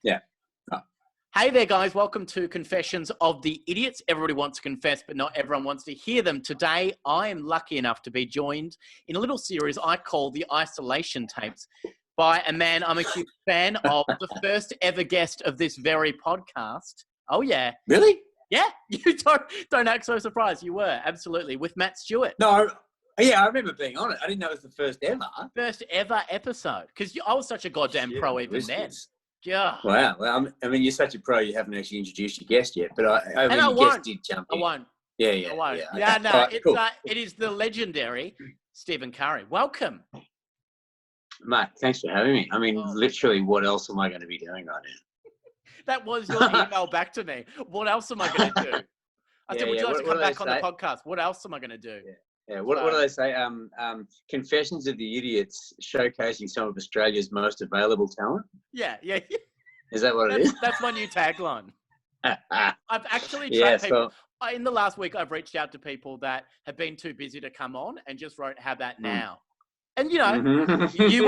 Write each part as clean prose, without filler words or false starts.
Yeah. Oh. Hey there, guys. Welcome to Confessions of the Idiots. Everybody wants to confess, but not everyone wants to hear them. Today, I am lucky enough to be joined in a little series I call the Isolation Tapes by a man I'm a huge fan of, the first ever guest of this very podcast. Oh, yeah. Really? Yeah. You don't act so surprised. You were, absolutely, with Matt Stewart. No, I remember being on it. I didn't know it was the first ever. First ever episode. Because I was such a goddamn pro even then. Yeah. Wow. Well, I mean, you're such a pro. You haven't actually introduced your guest yet, but I mean, your guest did jump in. I won't. Yeah. I won't. Yeah. No. Right, It's cool. It is the legendary Stephen Curry. Welcome, mate. Thanks for having me. I mean, literally, what else am I going to be doing right now? That was your email back to me. What else am I going to do? I said, would you like to come back on the podcast? What else am I going to do? Yeah. What do they say? Confessions of the Idiots, showcasing some of Australia's most available talent. Yeah. Is that what it is? That's my new tagline. I've actually tried people. In the last week, I've reached out to people that have been too busy to come on and just wrote, "How about now?" And you know, you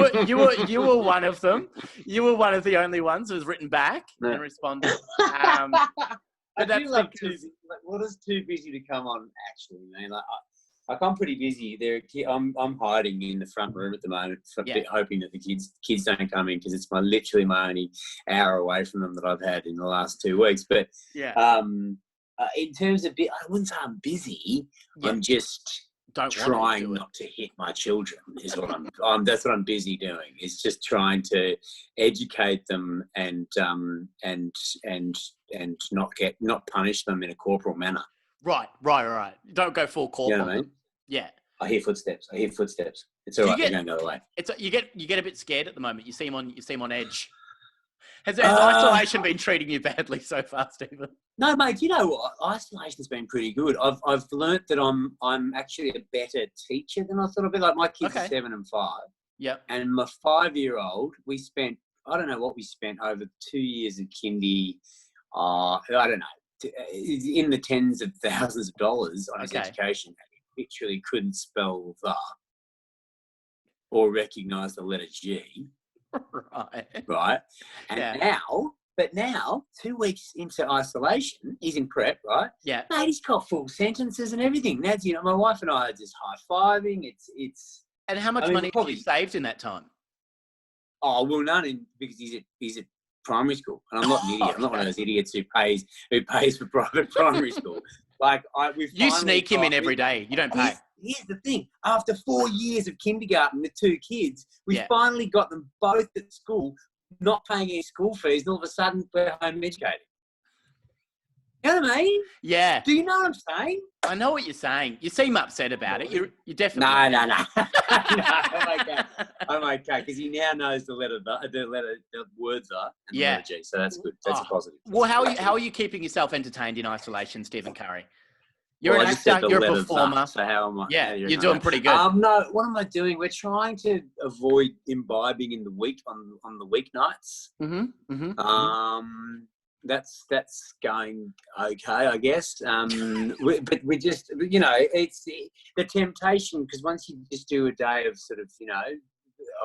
were one of them. You were one of the only ones who's written back and responded. But that's because what is too busy to come on? Actually, man, I'm pretty busy. I'm hiding in the front room at the moment, hoping that the kids don't come in because it's literally my only hour away from them that I've had in the last 2 weeks. But in terms of, I wouldn't say I'm busy. Yeah. I'm just trying not to hit my children. Is what that's what I'm busy doing. Is just trying to educate them and not punish them in a corporal manner. Right. Don't go full corporal. You know what I mean? Yeah. I hear footsteps. It's all right. They're going the other way. You get a bit scared at the moment. You seem on edge. Has isolation been treating you badly so far, Stephen? No, mate. You know what? Isolation's been pretty good. I've learnt that I'm actually a better teacher than I thought I'd be. Like my kids are 7 and 5. Yep. And my 5-year-old, we spent, I don't know what we spent over 2 years of kindy. I don't know, in the tens of thousands of dollars on his education. He literally couldn't spell the or recognise the letter G. Right. And now, 2 weeks into isolation, he's in prep, right? Yeah. Mate, he's got full sentences and everything. That's, my wife and I are just high-fiving. It's. And how much money have you saved in that time? Oh, well, none, because he's at primary school, and I'm not an idiot. I'm not one of those idiots who pays for private primary school. You sneak him in every day. You don't pay. Here's the thing. After 4 years of kindergarten with 2 kids, we finally got them both at school, not paying any school fees, and all of a sudden we're home educated. You know what I mean? Yeah. Do you know what I'm saying? I know what you're saying. You seem upset about it. You definitely. No. No, I'm okay because he now knows the words are. And the letter G, so that's good. That's a positive. Well, how are you keeping yourself entertained in isolation, Stephen Curry? You're an actor. You're a performer. So how am I? Yeah, you're doing pretty good. No, what am I doing? We're trying to avoid imbibing in the week on the weeknights. That's going okay, I guess. But we just, it's the temptation, because once you just do a day of sort of,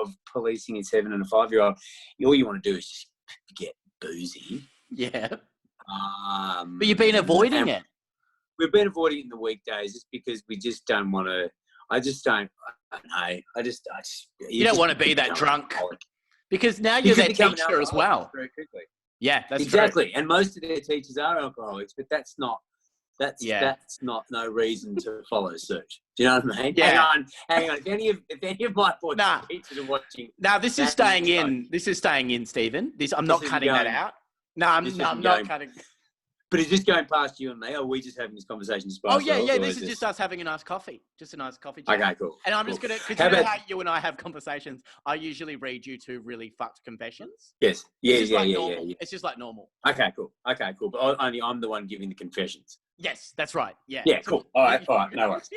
of policing a 7 and a 5-year-old, all you want to do is just get boozy. Yeah. But you've been avoiding it. We've been avoiding it in the weekdays just because we just don't want to. I don't know. You don't want to be that drunk. Because now you're their teacher as well. Very quickly. Yeah, that's exactly. And most of their teachers are alcoholics, but that's not no reason to follow suit. Do you know what I mean? Yeah. Hang on. If any of my boys teachers are watching. No, this is staying in. This is staying in, Stephen. I'm not cutting that out. No, I'm not cutting. But is this going past you and me, or are we just having this conversation? This is just us having a nice coffee. Just a nice coffee chat. Okay, cool. And I'm just going to, because you know how you and I have conversations, I usually read you 2 really fucked confessions. Yes. Yeah. It's just like normal. Okay, cool. But only I'm the one giving the confessions. Yes, that's right. Yeah. Yeah, cool. All right, no worries.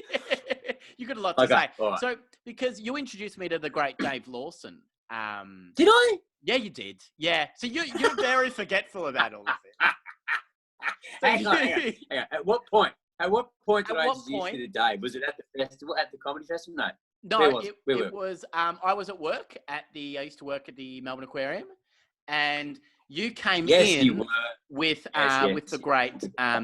You got a lot to say. All right. So, because you introduced me to the great Dave Lawson. Did I? Yeah, you did. Yeah. So you're very forgetful about all of it. Hang on. At what point did I introduce you to Dave? Was it at the festival, at the comedy festival? No. It was. I was at work I used to work at the Melbourne Aquarium, and You came Yes, in you were. with Yes. with the great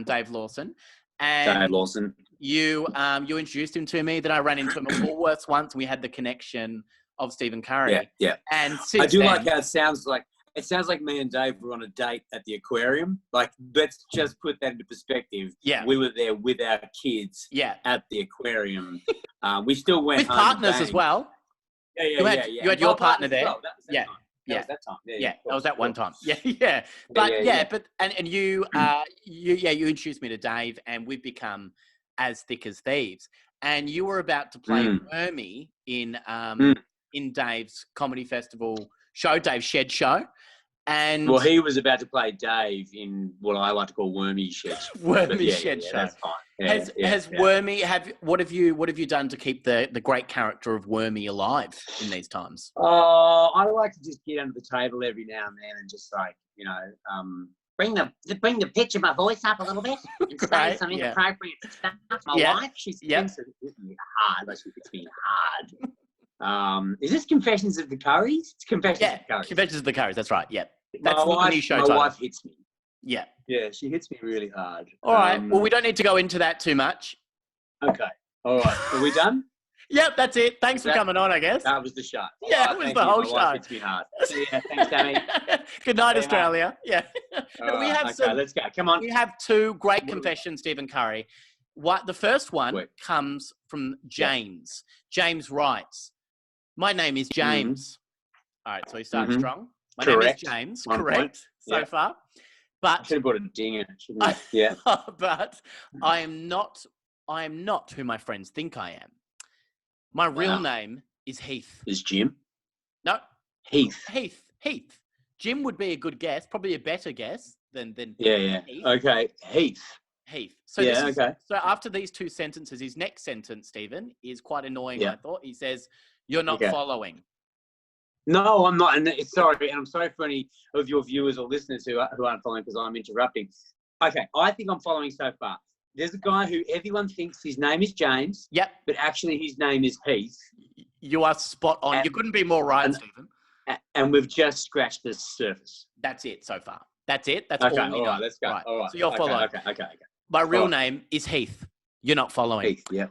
Dave Lawson, and Dave Lawson. you introduced him to me. Then I ran into him at Woolworths once, and we had the connection of Stephen Curry. Yeah. And I do then, like how it sounds like. It sounds like me and Dave were on a date at the aquarium. Like, let's just put that into perspective. Yeah. We were there with our kids at the aquarium. We still went with home partners as well. Yeah. You had your partner there. Well. That was that time. Yeah, that was that one time. Yeah. But you introduced me to Dave, and we've become as thick as thieves. And you were about to play Wormy in Dave's comedy festival show, Dave's Shed Show. And well, he was about to play Dave in what I like to call Wormy Shed. Shed Show. That's fine. Has Wormy what have you done to keep the great character of Wormy alive in these times? I like to just get under the table every now and then and just like, bring the pitch of my voice up a little bit and say some inappropriate stuff. My wife, she thinks it hits me hard, but she hits me hard. Is this Confessions of the Currys? It's Confessions of the Currys. Confessions of the Currys, that's right, yeah. That's my new show title. My wife hits me. Yeah. Yeah, she hits me really hard. All right. Well, we don't need to go into that too much. Okay. All right. Are we done? Yep, that's it. Thanks for coming on, I guess. That was the show. Yeah, it was the whole show. My wife hits me hard. Yeah, thanks, Sammy. Good night, Australia. Yeah. Let's go. Come on. We have two great confessions, Stephen Curry. The first one comes from James. James writes, "My name is James." All right, so he starts strong. My name is James. Correct so far. But I should have brought a dinger, shouldn't I? Yeah. But I am not who my friends think I am. My real name is Heath. Is Jim? No. Heath. Jim would be a good guess, probably a better guess than Yeah. Heath. Okay. Heath. So so after these two sentences, his next sentence, Stephen, is quite annoying, I thought. He says, "You're not following." No, I'm not. And sorry, and I'm sorry for any of your viewers or listeners who aren't following because I'm interrupting. Okay, I think I'm following so far. There's a guy who everyone thinks his name is James. Yep. But actually his name is Heath. You are spot on. You couldn't be more right, Stephen. And we've just scratched the surface. That's it so far. That's it. That's all we know. All right, let's go. Right. All right. So you're following. Okay. My real name is Heath. You're not following. Heath, yeah.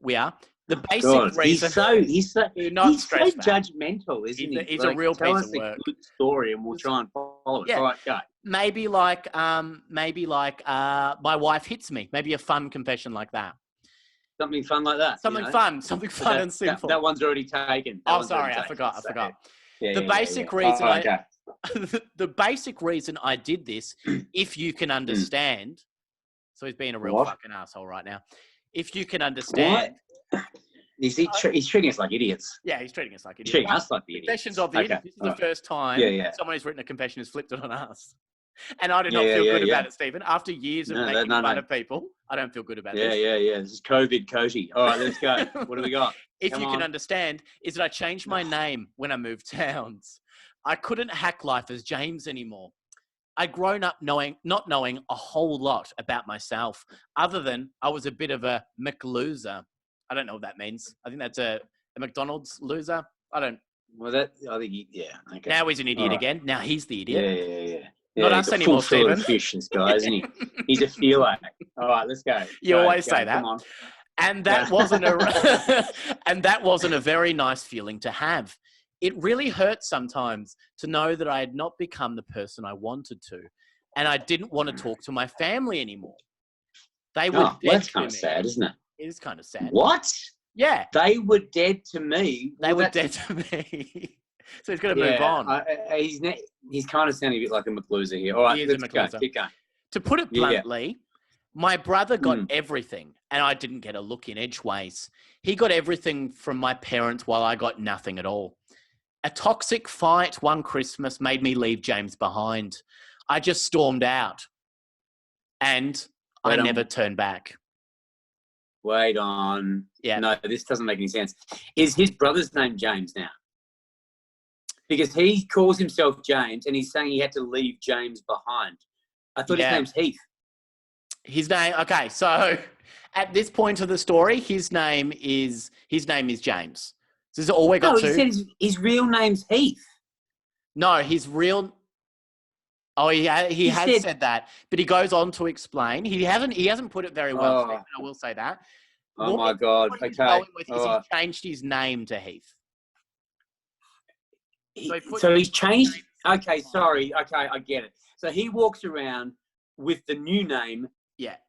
We are. The basic reason. He's so judgmental, isn't he? He's a real piece of work. A good story, and we'll try and follow it. Yeah. All right, go. Maybe like my wife hits me. Maybe a fun confession like that. Something fun like that. Something fun and simple. That one's already taken. I forgot. The basic reason the basic reason I did this, if you can understand. So he's being a real fucking asshole right now. If you can understand. What? He's treating us like idiots. Yeah, he's treating us like idiots. Treating us like the idiots. Confessions of the idiots. This is the first time someone who's written a confession has flipped it on us. And I do not feel good about it, Stephen. After years of making fun of people, I don't feel good about this. Yeah. This is COVID Cozy. All right, let's go. What do we got? If you can understand, is that I changed my name when I moved towns. I couldn't hack life as James anymore. I'd grown up not knowing a whole lot about myself, other than I was a bit of a McLoser. I don't know what that means. I think that's a McDonald's loser. I think okay. Now he's an idiot again. Now he's the idiot. Yeah. Not us anymore, Stephen. Fish, this guy, isn't he? He's a feeler. All right, let's go. You always say that. Come on. And that wasn't a very nice feeling to have. It really hurts sometimes to know that I had not become the person I wanted to, and I didn't want to talk to my family anymore. They were dead that's to kind me. of sad, isn't it? It is kind of sad. What? Yeah. They were dead to me. They were dead to me. So he's got to move on. He's kind of sounding a bit like a McLoser here. All right, let's go. Keep going. To put it bluntly, my brother got everything, and I didn't get a look in edgeways. He got everything from my parents while I got nothing at all. A toxic fight one Christmas made me leave James behind. I just stormed out, and I never turned back. Wait on. Yeah. No, this doesn't make any sense. Is his brother's name James now? Because he calls himself James, and he's saying he had to leave James behind. I thought his name's Heath. His name. Okay, so at this point of the story, his name is James. So this is all we got to. No, he said his real name's Heath. No, his real. Oh, he has said that, but he goes on to explain. He hasn't put it very well, Stephen, I will say that. My God. What he's Okay. going with is he's changed his name to Heath. So he's changed. Okay, sorry. Okay, I get it. So he walks around with the new name,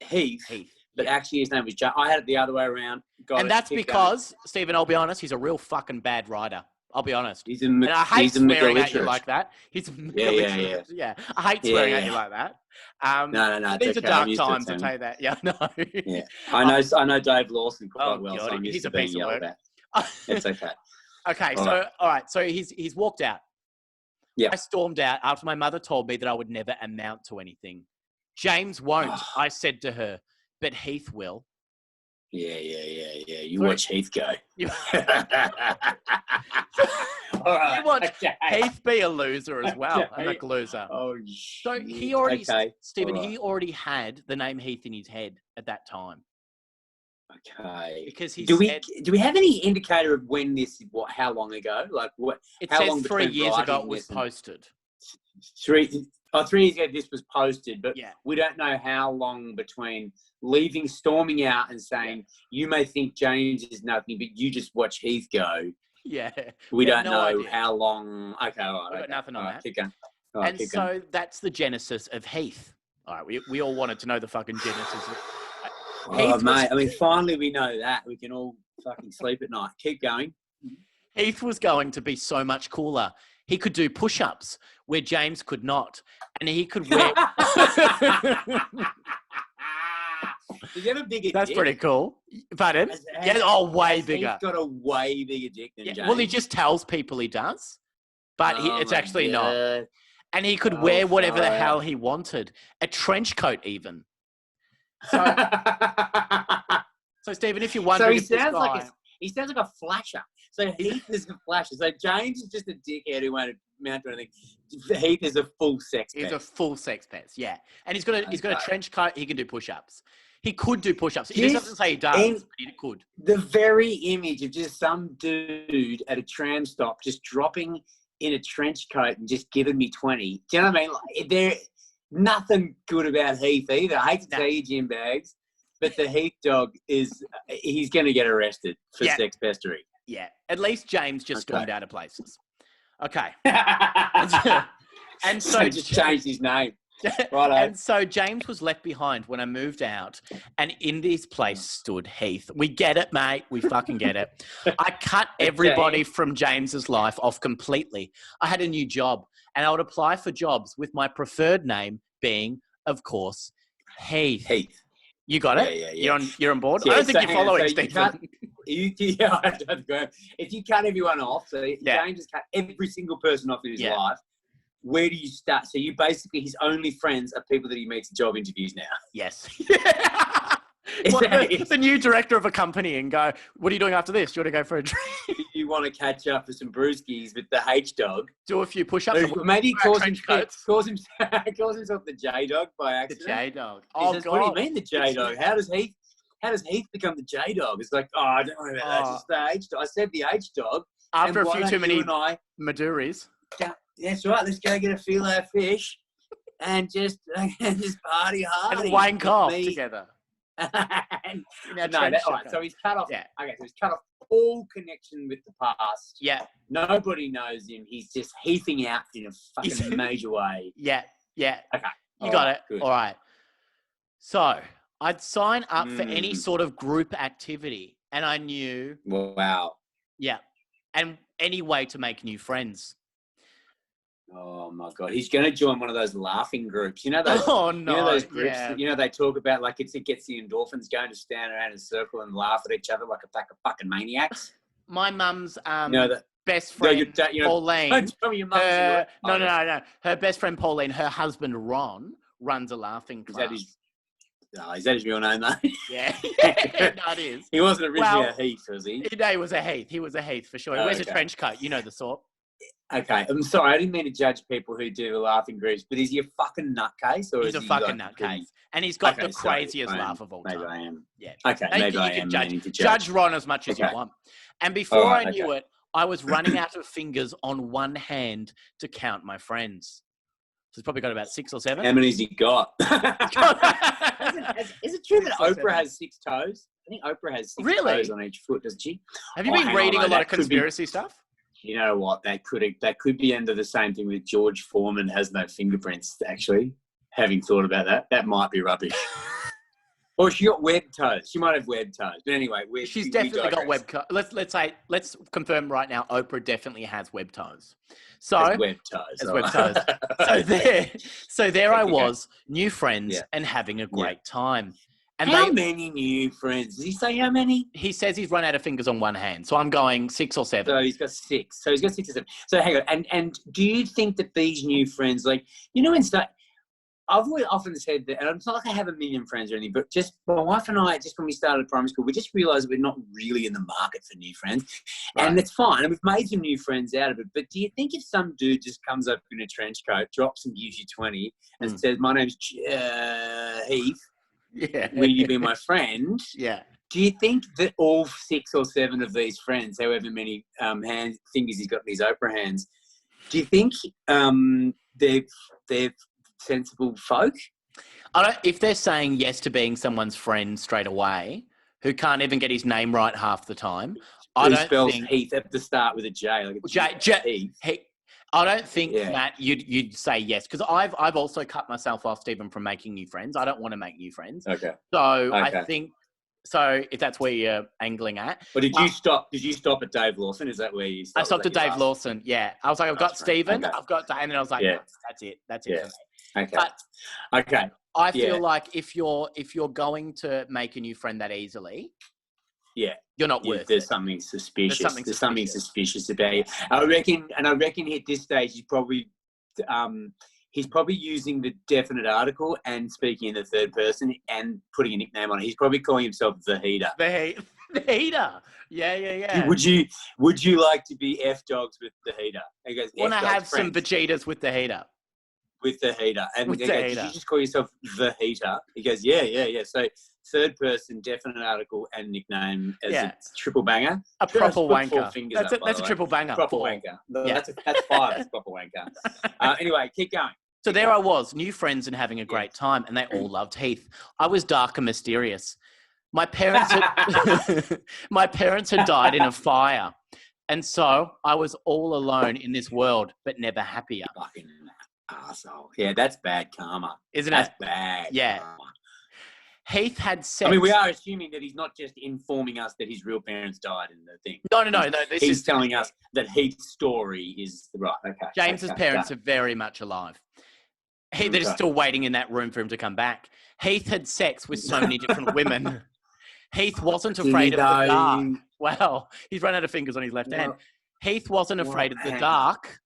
Heath. But actually his name was Joe. I had it the other way around. And that's because, Stephen, I'll be honest, he's a real fucking bad writer. I'll be honest. And I hate swearing at you like that. He's yeah. I hate swearing at you like that. No. These are dark times, I'll tell you that. Yeah, no. Yeah. I know Dave Lawson quite well, so I'm used to being yelled at. It's okay. Okay, all right. So he's walked out. Yeah. I stormed out after my mother told me that I would never amount to anything. James won't, I said to her, but Heath will. Yeah. You watch Heath go. You watch Heath be a loser as well, a McLoser. Oh, so he already, Stephen, he already had the name Heath in his head at that time. Okay. Because do we have any indicator of when how long ago? Like what? It how says long 3 years ago it was posted. 3 years ago this was posted, but we don't know how long between storming out and saying, you may think James is nothing, but you just watch Heath go. Yeah. We don't know how long. Okay, all right. We've got nothing on that. Keep going. And so that's the genesis of Heath. All right, we all wanted to know the fucking genesis of mate, I mean, finally we know that. We can all fucking sleep at night. Keep going. Heath was going to be so much cooler. He could do push-ups where James could not. And he could wear... Does he have a bigger dick? That's pretty cool. Pardon? Way bigger. He's got a way bigger dick than James. Well, he just tells people he does. But it's actually not. And he could wear whatever the hell he wanted. A trench coat even. So Stephen, if you're wondering, he sounds like a flasher. So Heath is a flasher. So James is just a dickhead who won't amount to anything. Heath is a full sex pest. He's a full sex pest, yeah. And he's got a trench coat. He can do push-ups. He could do push-ups. He just doesn't say he does, but he could. The very image of just some dude at a tram stop just dropping in a trench coat and just giving me 20. Do you know what I mean? Like, nothing good about Heath either. I hate to tell you, Jim Bags, but the Heath dog he's going to get arrested for sex pestery. Yeah. At least James just stormed out of places. Okay. And so just changed his name. Right. And so James was left behind when I moved out, and in this place stood Heath. We get it, mate. We fucking get it. I cut everybody from James's life off completely. I had a new job, and I would apply for jobs with my preferred name being, of course, Heath. You got it? Yeah. You're on board? I don't think you're following, Stephen. If you cut everyone off, so James has cut every single person off in his life, where do you start? So you basically, his only friends are people that he meets at job interviews now. Yes. The new director of a company and go, what are you doing after this? Do you want to go for a drink? You want to catch up for some brewskis with the H dog. Do a few push-ups. Maybe he calls himself the J dog by accident. The J dog. God. What do you mean the J dog? How does Heath become the J dog? It's like, don't worry about that. It's just the H dog. I said the H dog. After a few too many Maduris. That's right. Let's go get a filet of fish and just party hard and wank off together. All right. So he's cut off. Yeah. Okay. So he's cut off all connection with the past. Yeah. Nobody knows him. He's just heathing out in a fucking major way. Yeah. Yeah. Okay. You got it. Good. All right. So I'd sign up for any sort of group activity, and I knew. Wow. Yeah. And any way to make new friends. Oh my God! He's going to join one of those laughing groups. You know those? Oh no! You know those groups? That, they talk about like it gets the endorphins going to stand around in a circle and laugh at each other like a pack of fucking maniacs. My mum's best friend Pauline. Don't tell me your mum's. No. Her best friend Pauline. Her husband Ron runs a laughing club. Is that his real name, though? Yeah. No, it is. He wasn't originally a Heath, was he? No, he was a Heath. He was a Heath for sure. He wears a trench coat. You know the sort. Okay, I'm sorry. I didn't mean to judge people who do the laughing groups, but is he a fucking nutcase? He's a fucking nutcase. And he's got the craziest laugh of all time. Maybe I am. Yeah. Okay, maybe I am. Judge Ron as much as you want. And before I knew it, I was running out of fingers on one hand to count my friends. he's probably got about 6 or 7. How many's he got? Is it true that Oprah has 6 toes? I think Oprah has 6 toes on each foot, doesn't she? Have you been reading a lot of conspiracy stuff? You know what? That could be under the same thing with George Foreman has no fingerprints, actually. Having thought about that, that might be rubbish. Or she got webbed toes. She might have webbed toes. But anyway, she's definitely got webbed toes. Let's confirm right now. Oprah definitely has webbed toes. Webbed toes. So there I was, new friends and having a great time. And how many new friends? Does he say how many? He says he's run out of fingers on one hand. So I'm going 6 or 7. So he's got 6. So he's got 6 or 7. So hang on. And do you think that these new friends, like, you know, I've often said that, and it's not like I have a million friends or anything, but just my wife and I, just when we started primary school, we just realised we're not really in the market for new friends. Right. And it's fine. And we've made some new friends out of it. But do you think if some dude just comes up in a trench coat, drops and gives you 20 and says, my name's Heath, will you be my friend? Yeah. Do you think that all 6 or 7 of these friends, however many fingers he's got in his Oprah hands, do you think they're sensible folk? If they're saying yes to being someone's friend straight away, who can't even get his name right half the time, I don't think Heath at the start with a J, like Heath. I don't think Matt, you'd say yes, because I've also cut myself off, Stephen, from making new friends. I don't want to make new friends. Okay. So I think. So if that's where you're angling at. But did you stop? Did you stop at Dave Lawson? Is that where you stopped? I stopped at Dave Lawson. Yeah, I was like, I've got Stephen, I've got Dave, and then I was like, that's it. That's it. Yeah. Okay. But I feel like if you're going to make a new friend that easily, you're not worth it. There's something suspicious. There's something suspicious about you. I reckon at this stage he's probably using the definite article and speaking in the third person and putting a nickname on it. He's probably calling himself the Heater. The Heater. Yeah. Would you like to be F dogs with the Heater? He goes, want to have some Vegetas with the Heater. With the Heater. And he goes, did you just call yourself the Heater? He goes, yeah. So third person, definite article and nickname as a triple banger. A proper wanker. That's a triple banger. Proper wanker. That's 5. That's proper wanker. Anyway, keep going. So there I was, new friends and having a great time, and they all loved Heath. I was dark and mysterious. My parents had died in a fire, and so I was all alone in this world, but never happier. Fucking arsehole. Yeah, that's bad karma. Isn't it? That's bad karma. Heath had sex. I mean, we are assuming that he's not just informing us that his real parents died in the thing. No. He's telling us that Heath's story is right. Okay. James's parents are very much alive. They're just still waiting in that room for him to come back. Heath had sex with so many different women. Heath wasn't afraid of the dark. Well, he's run out of fingers on his left hand. Heath wasn't afraid of the dark.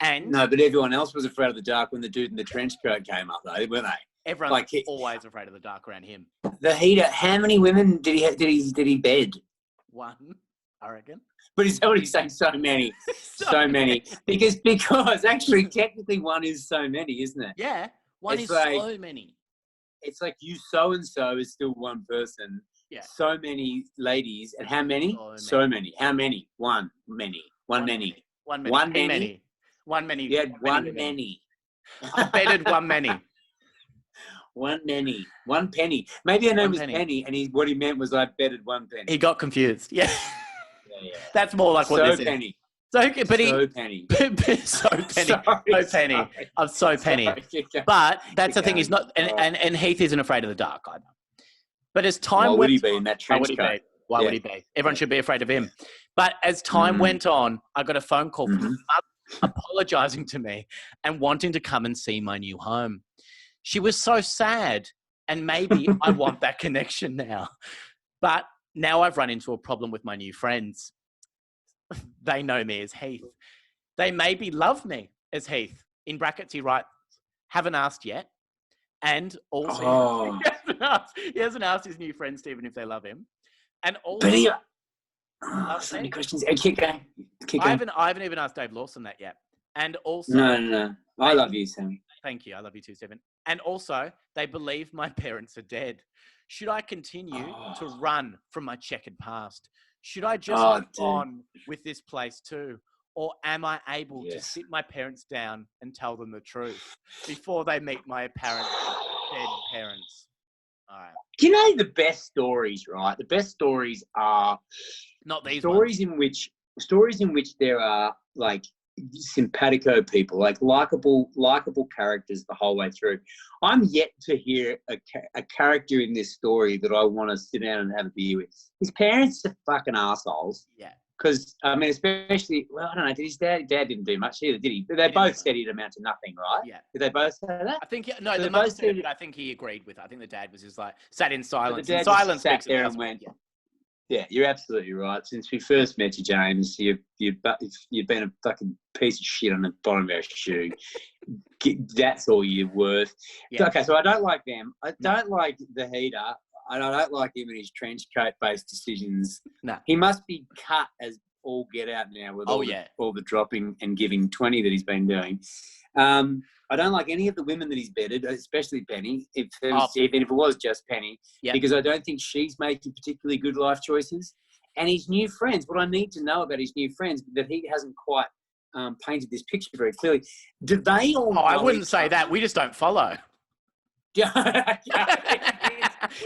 No, but everyone else was afraid of the dark when the dude in the trench coat came up, though, weren't they? Everyone's always afraid of the dark around him. The Heater. How many women did he bed? 1, I reckon. But he's already saying so many, so many. Because actually, technically, 1 is so many, isn't it? Yeah, 1 is so many. It's like you so and so is still one person. Yeah. So many ladies, and how many? So many. How many? 1 many. 1 many. 1 many. 1 many. 1 many. You had 1 many. I bedded 1 many. 1 many. 1 penny. Maybe her name was Penny, and what he meant was I betted 1 penny. He got confused. Yeah. That's more like what this penny. is. So penny. So penny. I'm so penny. But that's the thing. He's not, and Heath isn't afraid of the dark either. But as time went, why would he be in that trench coat? Why would he be? Everyone should be afraid of him. But as time went on, I got a phone call from his mother apologising to me and wanting to come and see my new home. She was so sad, and maybe I want that connection now. But now I've run into a problem with my new friends. They know me as Heath. They maybe love me as Heath. In brackets, he writes, haven't asked yet. And also, he hasn't asked his new friend, Stephen, if they love him. And also, so many questions. Keep going. I haven't even asked Dave Lawson that yet. And also, no. I love you, Sammy. Thank you. I love you too, Stephen. And also, they believe my parents are dead. Should I continue to run from my checkered past? Should I just move on with this place too? or am I able to sit my parents down and tell them the truth before they meet my apparent dead parents? All right. Do you know the best stories, right? The best stories are not these stories in which there are like simpatico people, like likable characters the whole way through. I'm yet to hear a character in this story that I want to sit down and have a beer with. His parents are fucking assholes. Yeah. Because, I mean, especially, well, I don't know, did his dad didn't do much either, did he? They both said he'd amount to nothing, right? Yeah. Did they both say that? I think, no, the mum said it, but I think he agreed with it. I think the dad was just like, sat in silence. The dad silence sat there and went, yeah, you're absolutely right. Since we first met you, James, you've been a fucking piece of shit on the bottom of our shoe. That's all you're worth. Yeah. Okay, so I don't like them. I don't like the heater. And I don't like him and his trench coat-based decisions. No. He must be cut as all get out now with all the dropping and giving 20 that he's been doing. I don't like any of the women that he's bedded, especially Penny, even if it was just Penny, because I don't think she's making particularly good life choices. And his new friends, what I need to know about his new friends, that he hasn't quite painted this picture very clearly. Do they all know I wouldn't say that. We just don't follow.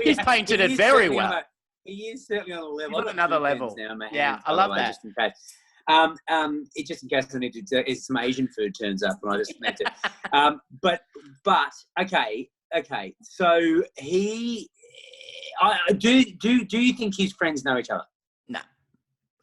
He's painted it very well. He is certainly on a level. He's on another level. Now, yeah, I love that. Just in case. Just in case I need to, some Asian food turns up, and I just need to. But okay. So do you think his friends know each other? No,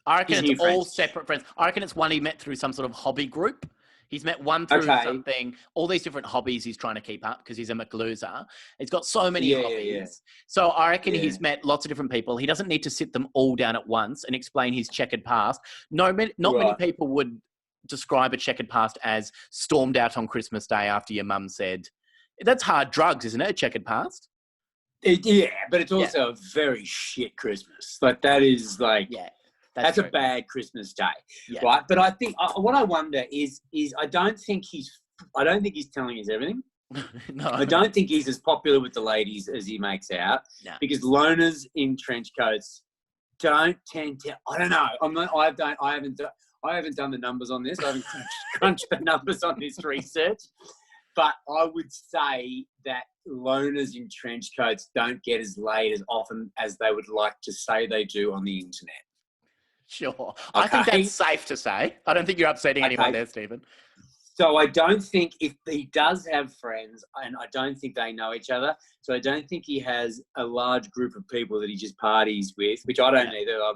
I reckon it's all separate friends. I reckon it's one he met through some sort of hobby group. He's met one through something, all these different hobbies he's trying to keep up because he's a McLoser. He's got so many hobbies. Yeah. So I reckon he's met lots of different people. He doesn't need to sit them all down at once and explain his checkered past. Not many people would describe a checkered past as stormed out on Christmas Day after your mum said. That's hard drugs, isn't it, a checkered past? But it's also a very shit Christmas. Like, that is like... Yeah. That's a bad Christmas day, right? But I think what I wonder is I don't think he's telling us everything. No, I don't think he's as popular with the ladies as he makes out. No. Because loners in trench coats don't tend to. I don't know. I haven't done the numbers on this. I haven't crunched the numbers on this research. But I would say that loners in trench coats don't get as laid as often as they would like to say they do on the internet. Sure. Okay. I think that's safe to say. I don't think you're upsetting anyone there, Stephen. So I don't think if he does have friends, and I don't think they know each other, so I don't think he has a large group of people that he just parties with, which I don't either. I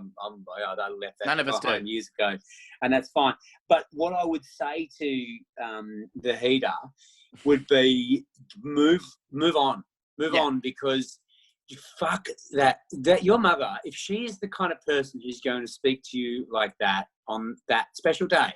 left that None of us behind years ago, and that's fine. But what I would say to the heater would be move on, because fuck that your mother, if she is the kind of person who's going to speak to you like that on that special day,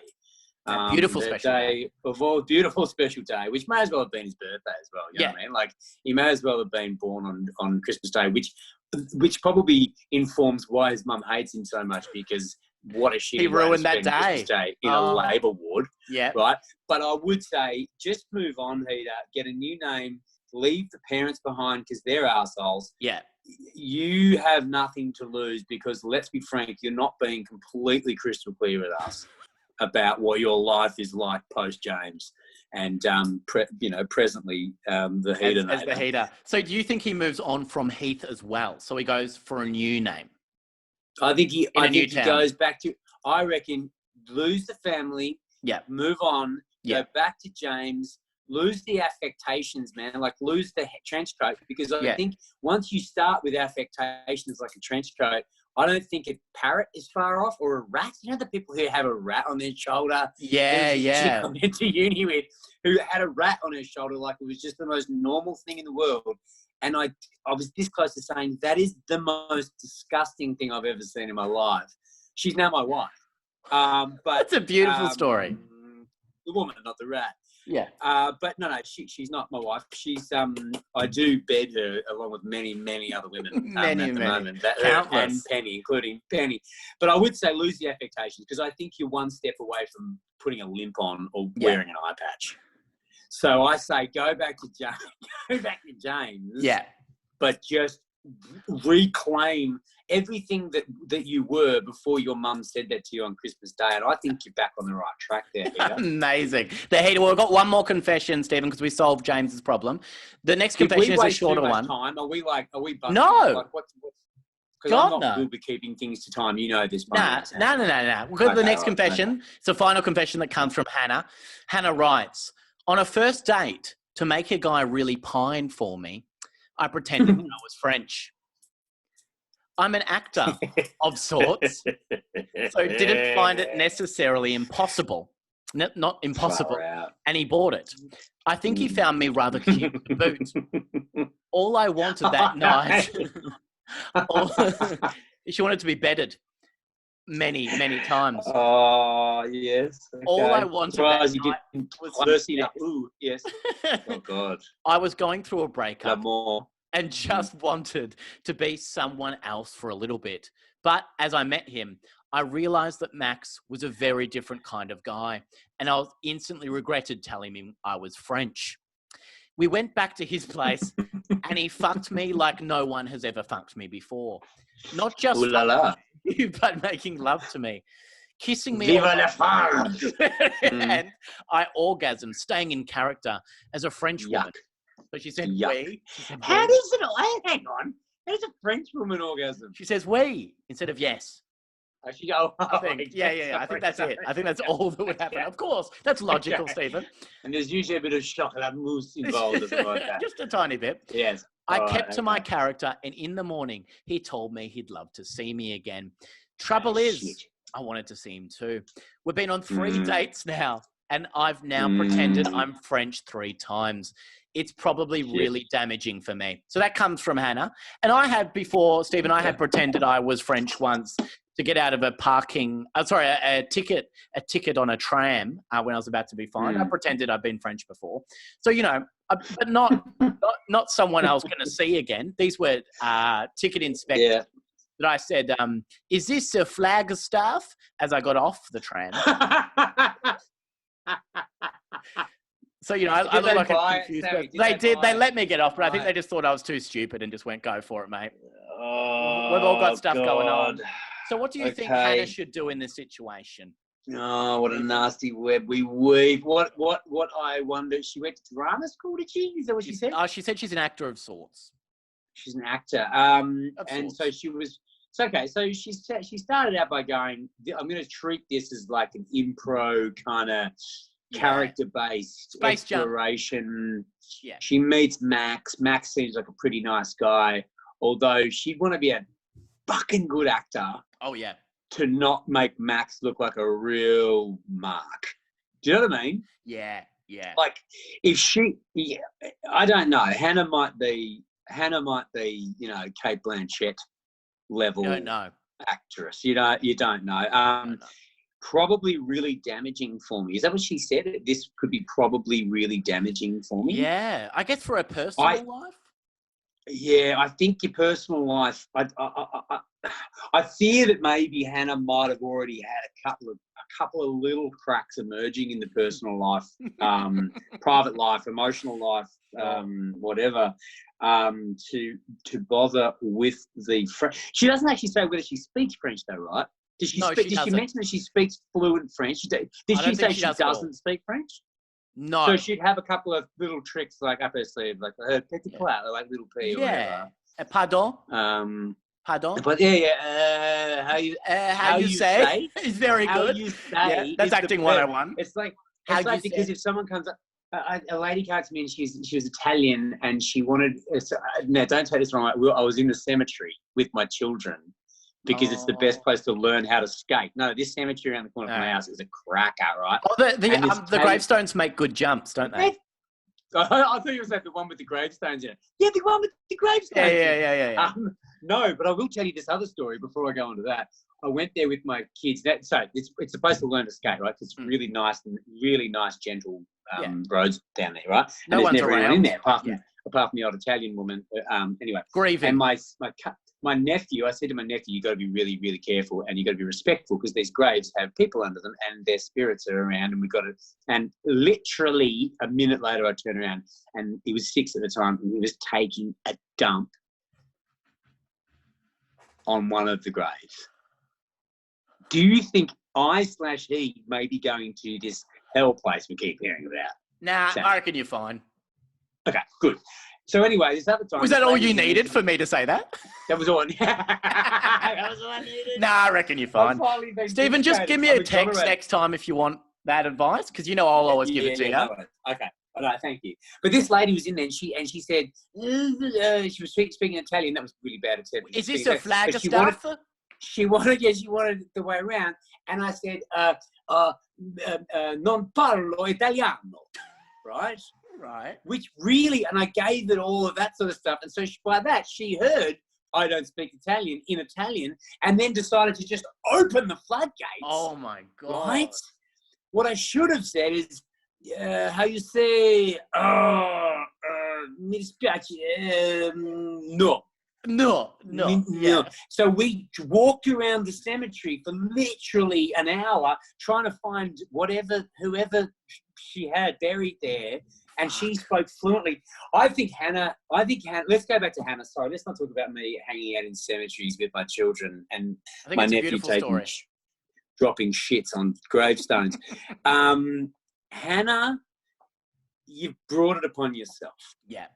beautiful special day of all, beautiful special day, which may as well have been his birthday as well. You know what I mean? Like, he may as well have been born on Christmas Day, which probably informs why his mum hates him so much, because what a shitty he ruined that day. Christmas Day in a labour ward. Yeah. Right. But I would say just move on, Peter. Get a new name. Leave the parents behind because they're assholes. Yeah. You have nothing to lose because, let's be frank, you're not being completely crystal clear with us about what your life is like post James and presently the heater. As the heater. So do you think he moves on from Heath as well? So he goes for a new name. I think he goes back to. I reckon lose the family. Yeah. Move on. Yeah. Go back to James. Lose the affectations, man. Like, lose the trench coat, because I think once you start with affectations like a trench coat, I don't think a parrot is far off, or a rat. You know the people who have a rat on their shoulder? Yeah. I went to uni with who had a rat on her shoulder like it was just the most normal thing in the world. And I was this close to saying that is the most disgusting thing I've ever seen in my life. She's now my wife. But that's a beautiful story. The woman, not the rat. Yeah. But no, she's not my wife. She's I do bed her along with many other women at the moment. Countless. And Penny, including Penny. But I would say lose the affectations, because I think you're one step away from putting a limp on or wearing an eye patch. So I say go back to James. Yeah. But just reclaim everything that you were before your mum said that to you on Christmas Day, and I think you're back on the right track there, Heater. Amazing. The Heater, we've got one more confession, Stephen, because we solved James's problem. The next confession is a shorter one. Time, are we busting? No. Like, because I'm not good with keeping things to time. You know this. No. Because the next confession, it's a final confession that comes from Hannah. Hannah writes, on a first date, to make a guy really pine for me, I pretended that I was French. I'm an actor of sorts, so didn't find it necessarily impossible. Not impossible. And he bought it. I think he found me rather cute to boot. All I wanted that night... she wanted to be bedded many, many times. Oh, yes. Okay. All I wanted that night was... Ooh, yes. Oh, God. I was going through a breakup more. and just wanted to be someone else for a little bit. But as I met him, I realized that Max was a very different kind of guy, and I instantly regretted telling him I was French. We went back to his place and he fucked me like no one has ever fucked me before. Not just me, but making love to me. Kissing me. Viva la France! And I orgasmed, staying in character as a French woman. So she said, oui. How does it... Hang on. How does a French woman orgasm? She says, oui, instead of yes. I think, I think that's it. I think that's all that would happen. Of course, that's logical, Stephen. And there's usually a bit of chocolate mousse involved as well. Just a tiny bit. Yes. I kept to my character, and in the morning, he told me he'd love to see me again. Trouble is, I wanted to see him too. We've been on 3 dates now, and I've now pretended I'm French 3 times. It's probably really damaging for me. So that comes from Hannah. And I had before, Stephen, I had pretended I was French once to get out of a a ticket on a tram when I was about to be fined. I pretended I'd been French before. So, but not someone I was going to see again. These were ticket inspectors that I said, is this a Flagstaff? As I got off the tram. So, I look like a confused person. They let me get off, but I think they just thought I was too stupid and just went, go for it, mate. Oh, we've all got stuff going on. So what do you think Hannah should do in this situation? Oh, what a nasty web we weave. What I wonder, she went to drama school, did she? Is that what she said? She said she's an actor of sorts. She's an actor. And so she was... So, okay, so she started out by going, I'm going to treat this as like an impro kind of character-based exploration. Yeah. She meets Max. Max seems like a pretty nice guy, although she'd want to be a fucking good actor. Oh, yeah. To not make Max look like a real mark. Do you know what I mean? Yeah, yeah. Like, if I don't know. Hannah might be, Kate Blanchett level actress. You don't know. Probably really damaging for me. Is that what she said? This could be probably really damaging for me. Yeah, I guess for her personal life. Yeah, I think your personal life. I fear that maybe Hannah might have already had a couple of little cracks emerging in the personal life, private life, emotional life, whatever. To bother with the French. She doesn't actually say whether she speaks French, though, right? Does she mention that she speaks fluent French? Did she say she doesn't speak French? No. So she'd have a couple of little tricks like up her sleeve, like her petit plat, like little P or whatever. Pardon? Pardon? But how you say? It's very good. How you say? That's acting 101. It's like because if someone comes up, a lady came to me and she was Italian and she wanted. No, don't take this wrong. I was in the cemetery with my children. Because it's the best place to learn how to skate. No, this cemetery around the corner from my house is a cracker, right? Oh, the gravestones make good jumps, don't they? I thought you were saying the one with the gravestones in it. Yeah, the one with the gravestones. Yeah. No, but I will tell you this other story before I go on to that. I went there with my kids. It's supposed to learn to skate, right? It's really nice, gentle roads down there, right? And there's never anyone in there apart from the old Italian woman. Anyway, grieving. And my nephew, I said to my nephew, you got to be really, really careful and you got to be respectful because these graves have people under them and their spirits are around and literally a minute later I turned around and he was 6 at the time and he was taking a dump on one of the graves. Do you think I/he may be going to this hell place we keep hearing about? Nah, Sam? I reckon you're fine. Okay, good. So anyway, this other time... Was that all you needed for me to say that? That was all. That was all I needed. Nah, I reckon you're fine. Stephen, just give me a text next time if you want that advice, because I'll always give it to you. No, okay. All right, thank you. But this lady was in there, and she said she was speaking Italian. That was really bad. Is this a flag of stuff? She wanted it the way around, and I said, non parlo italiano, right? Right. Which really, and I gave it all of that sort of stuff, and so by that she heard I don't speak Italian in Italian, and then decided to just open the floodgates. Oh my God! Right. What I should have said is, how you say, mi dispiace, no. No. Yeah. So we walked around the cemetery for literally an hour trying to find whoever she had buried there, and she spoke fluently. I think Hannah, let's go back to Hannah. Sorry, let's not talk about me hanging out in cemeteries with my children and my nephew dropping shits on gravestones. Hannah, you've brought it upon yourself. Yeah.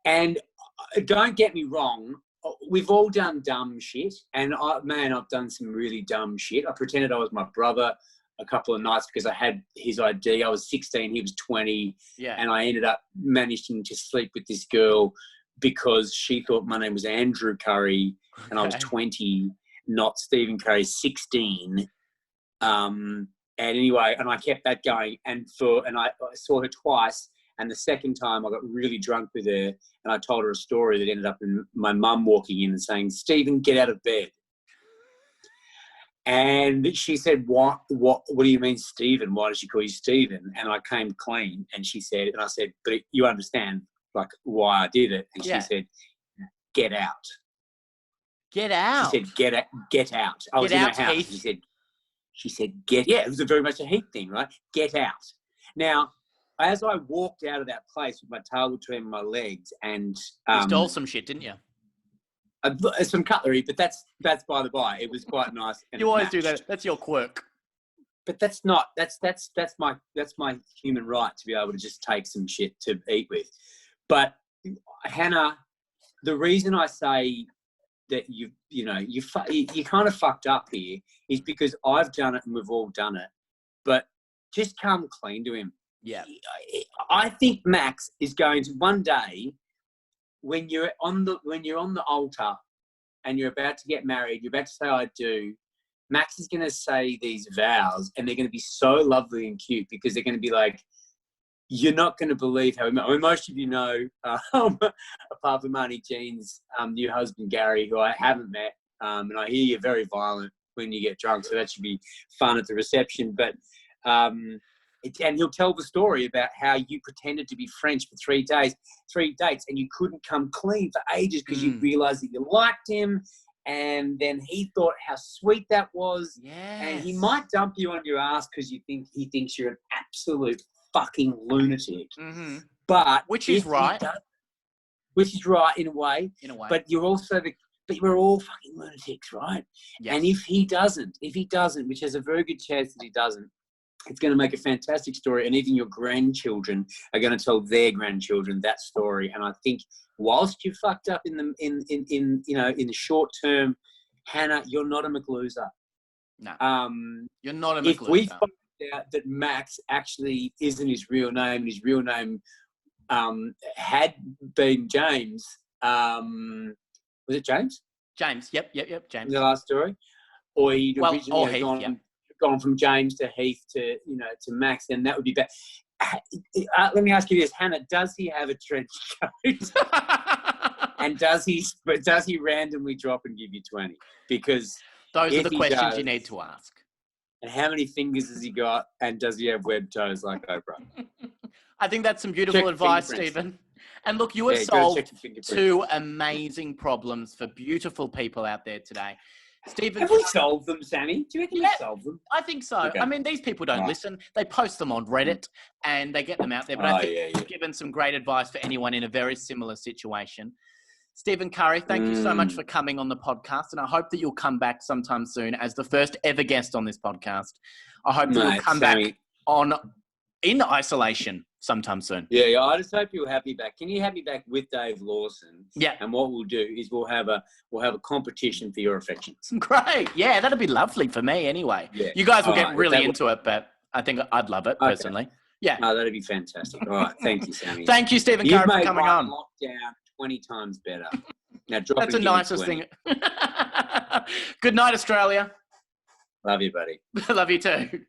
And don't get me wrong, we've all done dumb shit, and I've done some really dumb shit. I pretended I was my brother a couple of nights because I had his ID. I was 16, he was 20, and I ended up managing to sleep with this girl because she thought my name was Andrew Curry, and I was 20, not Stephen Curry, 16. And anyway, and I kept that going, and I saw her twice. And the second time I got really drunk with her, and I told her a story that ended up in my mum walking in and saying, "Stephen, get out of bed." And she said, what do you mean, Stephen? Why does she call you Stephen? And I came clean, and she said, and I said, but you understand, like, why I did it. And she said, get out. Get out? She said, get out. I was in her house. She said, it was very much a Heath thing, right? Get out. Now, as I walked out of that place with my tail between my legs and... you stole some shit, didn't you? Some cutlery, but that's by the by. It was quite nice. And you always do that. That's your quirk. But that's my human right to be able to just take some shit to eat with. But Hannah, the reason I say that you kind of fucked up here is because I've done it and we've all done it. But just come clean to him. Yeah. I think Max is going to one day, when you're on the altar and you're about to get married, you're about to say I do, Max is going to say these vows, and they're going to be so lovely and cute because they're going to be like, you're not going to believe how we met. I mean, most of you know, apart from Marnie Jean's new husband, Gary, who I haven't met, and I hear you're very violent when you get drunk, so that should be fun at the reception. But and he'll tell the story about how you pretended to be French for 3 days, 3 dates, and you couldn't come clean for ages because you realised that you liked him, and then he thought how sweet that was. Yes. And he might dump you on your ass because he thinks you're an absolute fucking lunatic. Mm-hmm. But which is right. Which is right in a way. But you're also but we're all fucking lunatics, right? Yes. And if he doesn't, which has a very good chance that he doesn't, it's going to make a fantastic story, and even your grandchildren are going to tell their grandchildren that story. And I think, whilst you fucked up in the short term, Hannah, you're not a McLoser. No, you're not a McLoser. If we find out that Max actually isn't his real name, and his real name had been James, was it James? James, yep, James. In the last story, or he'd originally gone from James to Heath to Max, then that would be bad. Let me ask you this, Hannah: does he have a trench coat? And does he randomly drop and give you 20? Because those are the questions you need to ask. And how many fingers has he got? And does he have webbed toes like Oprah? I think that's some beautiful advice, Stephen. And look, you have solved 2 amazing problems for beautiful people out there today. Stephen, have we solved them, Sammy? Do you reckon we solved them? I think so. Okay. I mean, these people don't listen. They post them on Reddit and they get them out there. But I think you've given some great advice for anyone in a very similar situation. Stephen Curry, thank you so much for coming on the podcast, and I hope that you'll come back sometime soon as the first ever guest on this podcast. I hope that you'll come back in isolation sometime soon. Yeah, I just hope you'll have me back. Can you have me back with Dave Lawson? Yeah. And what we'll do is we'll have a competition for your affections. Great. Yeah, that'd be lovely for me anyway. Yeah. You guys will get really into it, but I think I'd love it personally. Yeah. No, that'd be fantastic. All right. Thank you, Sammy. Thank you, Stephen Curry, for coming on. Lockdown 20 times better. Now, that's the nicest thing. Good night, Australia. Love you, buddy. Love you too.